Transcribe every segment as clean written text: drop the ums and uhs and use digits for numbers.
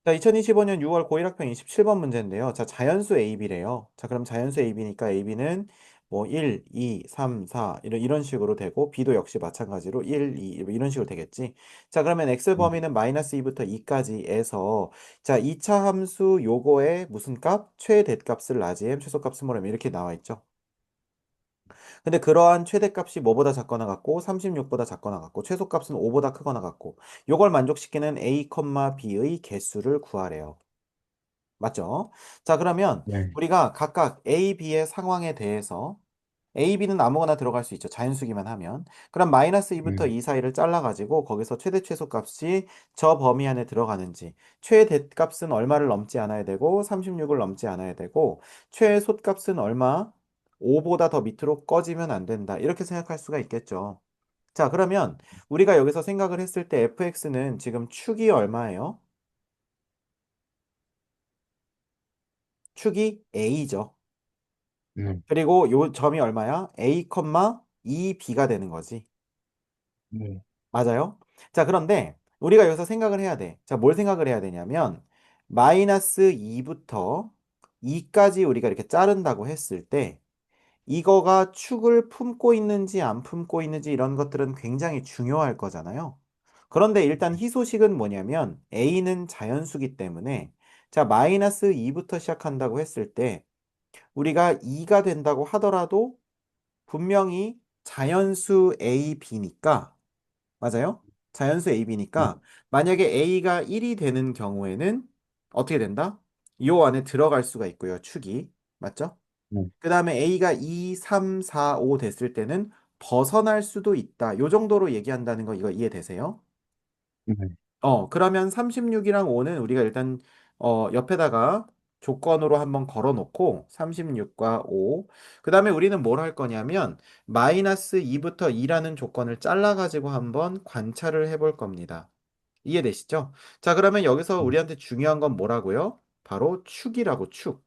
자, 2025년 6월 고1 학평 27번 문제인데요. 자, 자연수 AB래요. 자, 그럼 자연수 AB니까 AB는 뭐 1, 2, 3, 4 이런 식으로 되고 B도 역시 마찬가지로 1, 2 뭐 이런 식으로 되겠지. 자, 그러면 X 음, 범위는 마이너스 2부터 2까지에서 자, 2차 함수 요거의 무슨 값? 최대값을 라지 M, 최소값은 뭐라면 이렇게 나와 있죠. 근데 그러한 최대값이 뭐보다 작거나 같고 36보다 작거나 같고 최소값은 5보다 크거나 같고 요걸 만족시키는 A, B의 개수를 구하래요. 맞죠? 자, 그러면 네, 우리가 각각 A, B의 상황에 대해서 A, B는 아무거나 들어갈 수 있죠. 자연수기만 하면. 그럼 마이너스 2부터 음, 2 사이를 잘라가지고 거기서 최대 최소 값이 저 범위 안에 들어가는지 최대 값은 얼마를 넘지 않아야 되고 36을 넘지 않아야 되고 최소 값은 얼마? 5보다 더 밑으로 꺼지면 안 된다. 이렇게 생각할 수가 있겠죠. 자, 그러면 우리가 여기서 생각을 했을 때 fx는 지금 축이 얼마예요? 축이 a죠. 네, 그리고 요 점이 얼마야? a, 2b가 되는 거지. 네, 맞아요? 자, 그런데 우리가 여기서 생각을 해야 돼. 자, 뭘 생각을 해야 되냐면 마이너스 2부터 2까지 우리가 이렇게 자른다고 했을 때 이거가 축을 품고 있는지 안 품고 있는지 이런 것들은 굉장히 중요할 거잖아요. 그런데 일단 희소식은 뭐냐면 a는 자연수기 때문에 자, 마이너스 2부터 시작한다고 했을 때 우리가 2가 된다고 하더라도 분명히 자연수 A, B니까, 맞아요? 자연수 A, 네, B니까, 만약에 A가 1이 되는 경우에는 어떻게 된다? 요 안에 들어갈 수가 있고요, 축이. 맞죠? 네, 그 다음에 A가 2, 3, 4, 5 됐을 때는 벗어날 수도 있다. 요 정도로 얘기한다는 거 이거 이해되세요? 네, 그러면 36이랑 5는 우리가 일단 옆에다가 조건으로 한번 걸어 놓고 36과 5. 그다음에 우리는 뭘 할 거냐면 마이너스 2부터 2라는 조건을 잘라 가지고 한번 관찰을 해볼 겁니다. 이해되시죠? 자, 그러면 여기서 우리한테 중요한 건 뭐라고요? 바로 축이라고 축.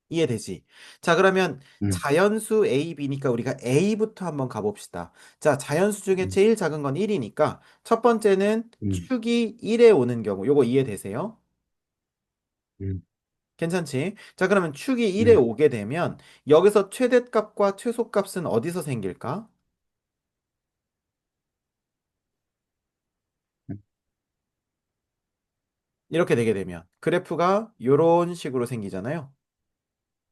이해되지? 자, 그러면 자연수 A, B니까 우리가 A부터 한번 가봅시다. 자, 자연수 중에 음, 제일 작은 건 1이니까 첫 번째는 음, 축이 1에 오는 경우. 요거 이해되세요? 음, 괜찮지? 자, 그러면 축이 1에 네, 오게 되면 여기서 최대값과 최소값은 어디서 생길까? 이렇게 되게 되면 그래프가 요런 식으로 생기잖아요.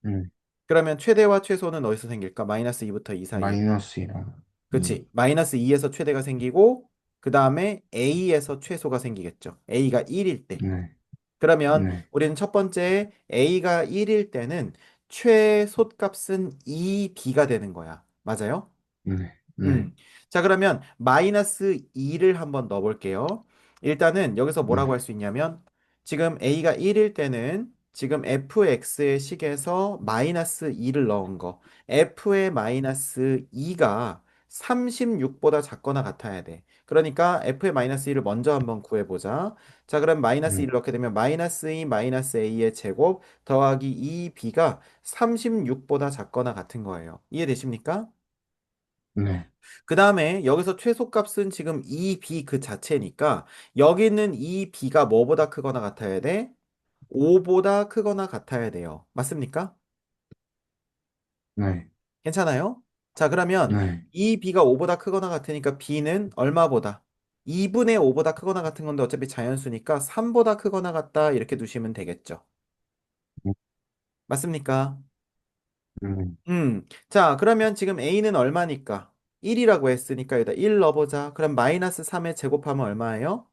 음, 그러면 최대와 최소는 어디서 생길까? 마이너스 2부터 2 사이에. 마이너스이랑, 그치. 마이너스 2에서 최대가 생기고, 그 다음에 A에서 최소가 생기겠죠. A가 1일 때. 네, 그러면 네, 우리는 첫 번째 A가 1일 때는 최소값은 2B가 되는 거야. 맞아요? 네, 네, 음. 자, 그러면 마이너스 2를 한번 넣어볼게요. 일단은 여기서 뭐라고 네, 할 수 있냐면 지금 A가 1일 때는 지금 fx의 식에서 마이너스 2를 넣은 거. f의 마이너스 2가 36보다 작거나 같아야 돼. 그러니까 f의 마이너스 2를 먼저 한번 구해보자. 자, 그럼 마이너스 네, 2를 넣게 되면 마이너스 2 마이너스 a의 제곱 더하기 2b가 36보다 작거나 같은 거예요. 이해되십니까? 네, 그 다음에 여기서 최소값은 지금 2b 그 자체니까 여기 있는 2b가 뭐보다 크거나 같아야 돼? 5보다 크거나 같아야 돼요. 맞습니까? 네, 괜찮아요? 자, 그러면 네, 2b가 5보다 크거나 같으니까 b는 얼마보다? 2분의 5보다 크거나 같은 건데 어차피 자연수니까 3보다 크거나 같다 이렇게 두시면 되겠죠. 맞습니까? 자, 그러면 지금 a는 얼마니까? 1이라고 했으니까 여기다 1 넣어보자. 그럼 마이너스 3에 제곱하면 얼마예요?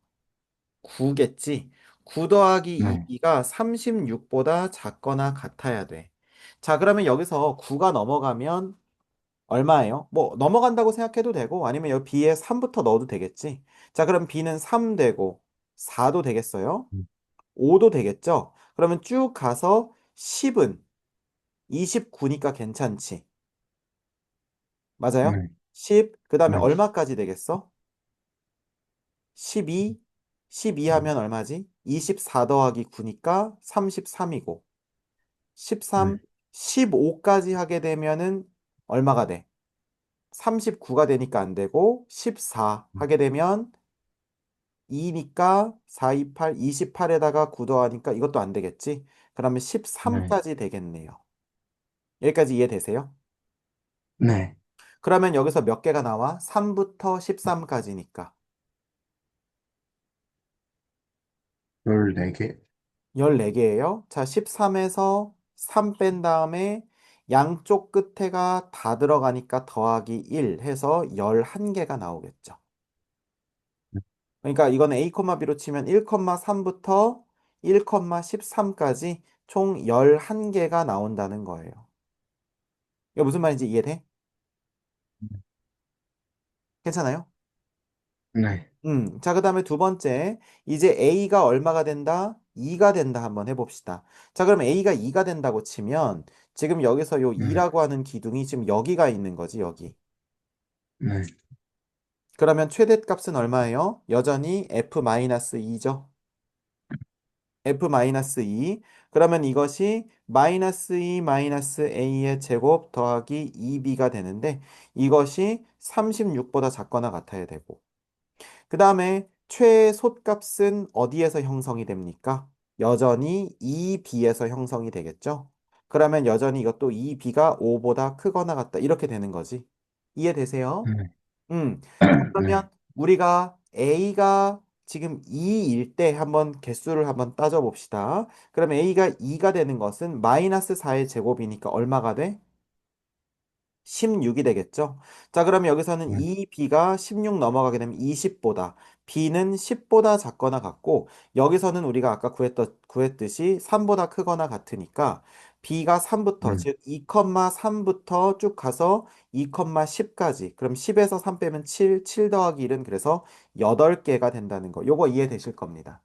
9겠지. 9 더하기 네, 2가 36보다 작거나 같아야 돼. 자, 그러면 여기서 9가 넘어가면 얼마예요? 뭐 넘어간다고 생각해도 되고 아니면 여기 b에 3부터 넣어도 되겠지. 자, 그럼 b는 3 되고 4도 되겠어요? 5도 되겠죠? 그러면 쭉 가서 10은 29니까 괜찮지. 맞아요? 네, 10, 그 다음에 네, 얼마까지 되겠어? 12, 12 하면 얼마지? 24 더하기 9니까 33이고, 13, 네, 15까지 하게 되면은 얼마가 돼? 39가 되니까 안 되고, 14 하게 되면 2니까 4, 2, 8, 28에다가 9 더하니까 이것도 안 되겠지? 그러면 네. 13까지 되겠네요. 여기까지 이해되세요? 네. 그러면 여기서 몇 개가 나와? 3부터 13까지니까. 14개. 14개예요. 자, 13에서 3 뺀 다음에 양쪽 끝에가 다 들어가니까 더하기 1 해서 11개가 나오겠죠. 그러니까 이건 A, B로 치면 1,3부터 1,13까지 총 11개가 나온다는 거예요. 이거 무슨 말인지 이해돼? 괜찮아요? 네. 자, 그 다음에 두 번째. 이제 A가 얼마가 된다? 2가 된다. 한번 해봅시다. 자, 그럼 A가 2가 된다고 치면 지금 여기서 요 네. 2라고 하는 기둥이 지금 여기가 있는 거지, 여기. 네. 그러면 최대값은 얼마예요? 여전히 F-2죠. F-2. 그러면 이것이 마이너스 2 마이너스 A의 제곱 더하기 2B가 되는데 이것이 36보다 작거나 같아야 되고. 그 다음에 최소값은 어디에서 형성이 됩니까? 여전히 2b에서 형성이 되겠죠? 그러면 여전히 이것도 2b가 5보다 크거나 같다. 이렇게 되는 거지. 이해되세요? 네. 음. 그러면 네. 우리가 a가 지금 2일 때 한번 개수를 한번 따져봅시다. 그러면 a가 2가 되는 것은 마이너스 4의 제곱이니까 얼마가 돼? 16이 되겠죠? 자, 그러면 여기서는 네. 이 b가 16 넘어가게 되면 20보다, b는 10보다 작거나 같고, 여기서는 우리가 아까 구했듯이 3보다 크거나 같으니까, b가 3부터, 네. 즉 2,3부터 쭉 가서 2,10까지, 그럼 10에서 3 빼면 7, 7 더하기 1은 그래서 8개가 된다는 거. 요거 이해되실 겁니다.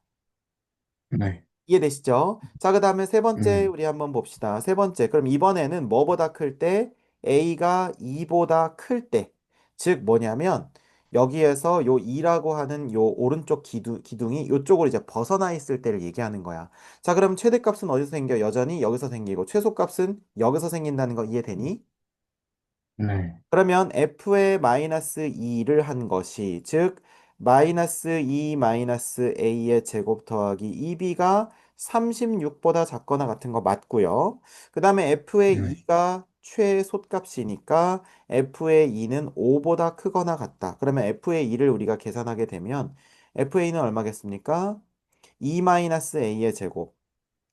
네. 이해되시죠? 자, 그 다음에 세 번째 네. 우리 한번 봅시다. 세 번째. 그럼 이번에는 뭐보다 클 때? A가 2보다 클 때. 즉 뭐냐면 여기에서 요 2라고 하는 요 오른쪽 기둥이 이쪽으로 이제 벗어나 있을 때를 얘기하는 거야. 자, 그럼 최대값은 어디서 생겨? 여전히 여기서 생기고 최소값은 여기서 생긴다는 거 이해되니? 네. 그러면 f의 마이너스 2를 한 것이 즉 마이너스 2 마이너스 a의 제곱 더하기 2b가 36보다 작거나 같은 거 맞고요. 그 다음에 f의 네. 2가 최소값이니까 f의 2는 5보다 크거나 같다. 그러면 f의 2를 우리가 계산하게 되면 f의 2는 얼마겠습니까? 2 마이너스 a의 제곱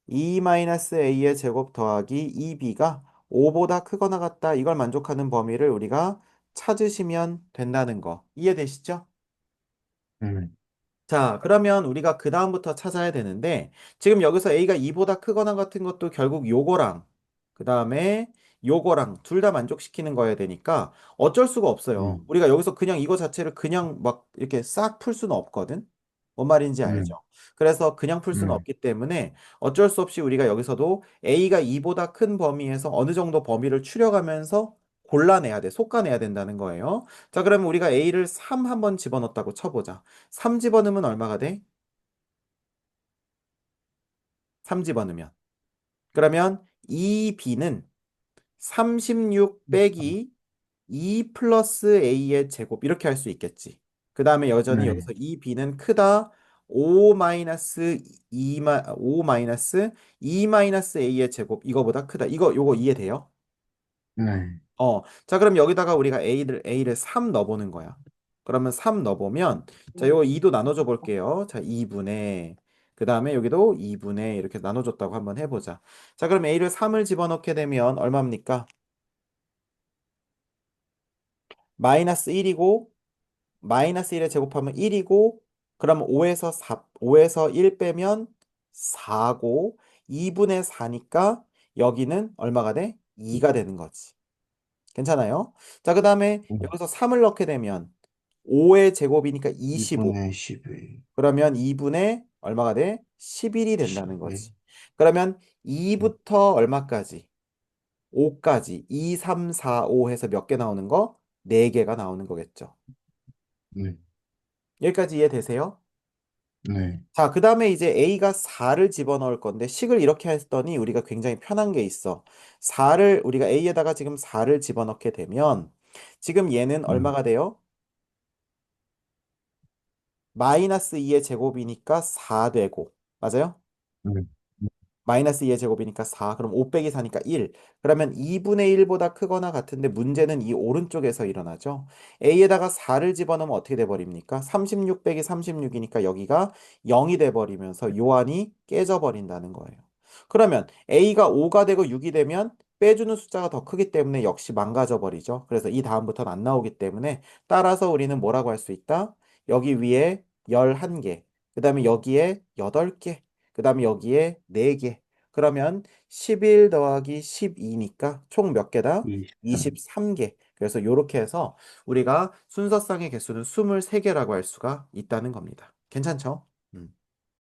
2 마이너스 a의 제곱 더하기 2b가 5보다 크거나 같다. 이걸 만족하는 범위를 우리가 찾으시면 된다는 거. 이해되시죠? 네. 자, 그러면 우리가 그 다음부터 찾아야 되는데, 지금 여기서 a가 2보다 크거나 같은 것도 결국 요거랑, 그 다음에 요거랑 둘 다 만족시키는 거여야 되니까 어쩔 수가 없어요. 우리가 여기서 그냥 이거 자체를 그냥 막 이렇게 싹 풀 수는 없거든. 뭔 말인지 네. 알죠? 그래서 그냥 풀 수는 네. 없기 때문에 어쩔 수 없이 우리가 여기서도 a가 2보다 큰 범위에서 어느 정도 범위를 추려가면서 골라내야 돼. 솎아내야 된다는 거예요. 자, 그러면 우리가 a를 3 한번 집어넣었다고 쳐보자. 3 집어넣으면 얼마가 돼? 3 집어넣으면. 그러면 2b는 36 빼기 2 플러스 a의 제곱 이렇게 할 수 있겠지. 그 다음에 여전히 네. 여기서 2b는 크다 5 마이너스 5 마이너스 2 마이너스 a의 제곱 이거보다 크다. 이거 요거 이해돼요? 네. 자, 그럼 여기다가 우리가 a를 3 넣어보는 거야. 그러면 3 넣어보면, 자, 요거 2도 나눠줘 볼게요. 자, 2분의, 그 다음에 여기도 2분의 이렇게 나눠줬다고 한번 해보자. 자, 그럼 a를 3을 집어넣게 되면 얼마입니까? 마이너스 1이고, 마이너스 1에 제곱하면 1이고, 그러면 5에서 1 빼면 4고, 2분의 4니까 여기는 얼마가 돼? 2가 되는 거지. 괜찮아요? 자, 그 다음에 여기서 3을 넣게 되면 5의 제곱이니까 25. 2분의 11. 그러면 2분의 얼마가 돼? 11이 된다는 11. 거지. 그러면 2부터 얼마까지? 5까지. 2, 3, 4, 5 해서 몇 개 나오는 거? 4개가 나오는 거겠죠. 네. 여기까지 이해되세요? 네. 자, 그 다음에 이제 A가 4를 집어넣을 건데 식을 이렇게 했더니 우리가 굉장히 편한 게 있어. 4를 우리가 A에다가 지금 4를 집어넣게 되면 지금 얘는 네. 얼마가 돼요? 마이너스 2의 제곱이니까 4 되고, 맞아요? 네. 마이너스 2의 제곱이니까 4. 그럼 5 빼기 4니까 1. 그러면 2분의 1보다 크거나 같은데 문제는 이 오른쪽에서 일어나죠. A에다가 4를 집어넣으면 어떻게 돼버립니까? 36 빼기 36이니까 여기가 0이 돼버리면서 요한이 깨져버린다는 거예요. 그러면 A가 5가 되고 6이 되면 빼주는 숫자가 더 크기 때문에 역시 망가져 버리죠. 그래서 이 다음부터는 안 나오기 때문에 따라서 우리는 뭐라고 할 수 있다? 여기 위에 11개, 그 다음에 여기에 8개, 그 다음에 여기에 4개. 그러면 11 더하기 12니까 총 몇 개다? 23. 23개. 그래서 이렇게 해서 우리가 순서상의 개수는 23개라고 할 수가 있다는 겁니다. 괜찮죠?